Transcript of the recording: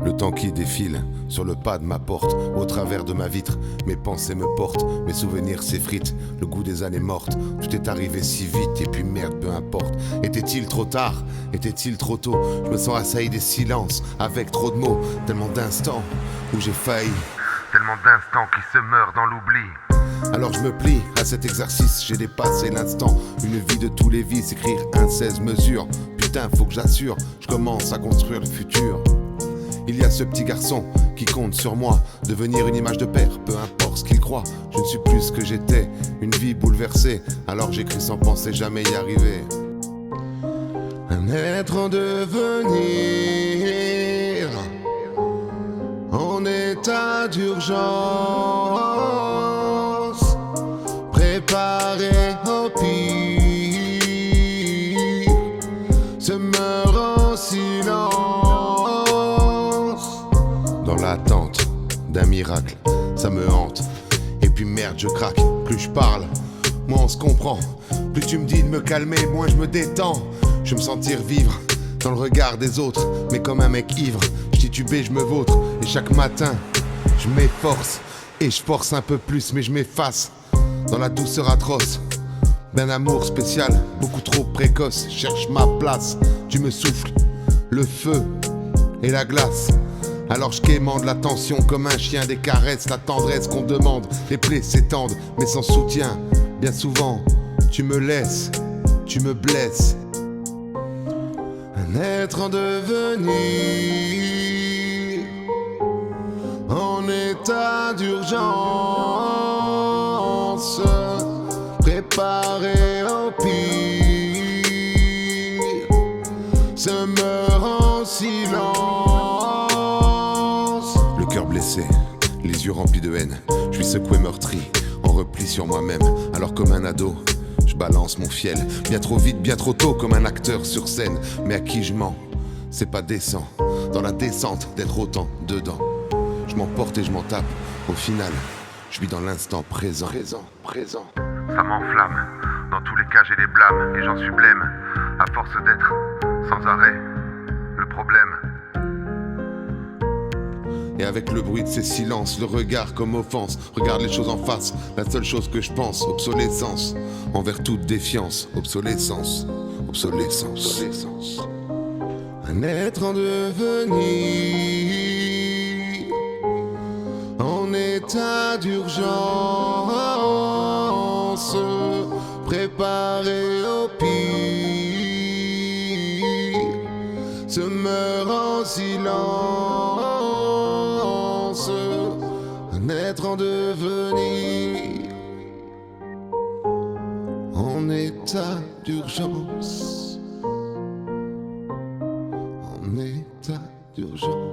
Le temps qui défile sur le pas de ma porte, au travers de ma vitre, mes pensées me portent, mes souvenirs s'effritent, le goût des années mortes. Tout est arrivé si vite et puis merde, peu importe. Était-il trop tard? Était-il trop tôt? Je me sens assailli des silences, avec trop de mots, tellement d'instants où j'ai failli. Tellement d'instants qui se meurent dans l'oubli. Alors je me plie à cet exercice, j'ai dépassé l'instant. Une vie de tous les vies, écrire un 16 mesures. Putain, faut que j'assure, je commence à construire le futur. Il y a ce petit garçon qui compte sur moi, devenir une image de père, peu importe ce qu'il croit. Je ne suis plus ce que j'étais, une vie bouleversée, alors j'écris sans penser jamais y arriver. Un être en devenir, en état d'urgence, préparé au pire, se meurt en silence. Dans l'attente d'un miracle, ça me hante. Et puis merde, je craque, plus je parle, moins on se comprend. Plus tu me dis de me calmer, moins je me détends. Je veux me sentir vivre dans le regard des autres, mais comme un mec ivre, je titubé, je me vautre. Et chaque matin, je m'efforce et je force un peu plus, mais je m'efface dans la douceur atroce d'un amour spécial, beaucoup trop précoce. Cherche ma place, tu me souffles le feu et la glace. Alors je quémande la tension comme un chien, des caresses, la tendresse qu'on demande. Les plaies s'étendent, mais sans soutien. Bien souvent, tu me laisses, tu me blesses. Un être en devenir, en état d'urgence, préparé au pire, se meurt en silence. Le cœur blessé, les yeux remplis de haine, je suis secoué meurtri, en repli sur moi-même. Alors comme un ado, je balance mon fiel, bien trop vite, bien trop tôt, comme un acteur sur scène. Mais à qui je mens, c'est pas décent, dans la descente, d'être autant dedans. Je m'emporte et je m'en tape, au final, je vis dans l'instant présent. Présent. Ça m'enflamme. Dans tous les cas, j'ai les blâmes et j'en suis blême. À force d'être sans arrêt, le problème. Et avec le bruit de ces silences, le regard comme offense, regarde les choses en face, la seule chose que je pense, obsolescence. Envers toute défiance, obsolescence. Un être en devenir, en état d'urgence, préparé au pire, se meurt en silence. Un être en devenir, en état d'urgence, en état d'urgence.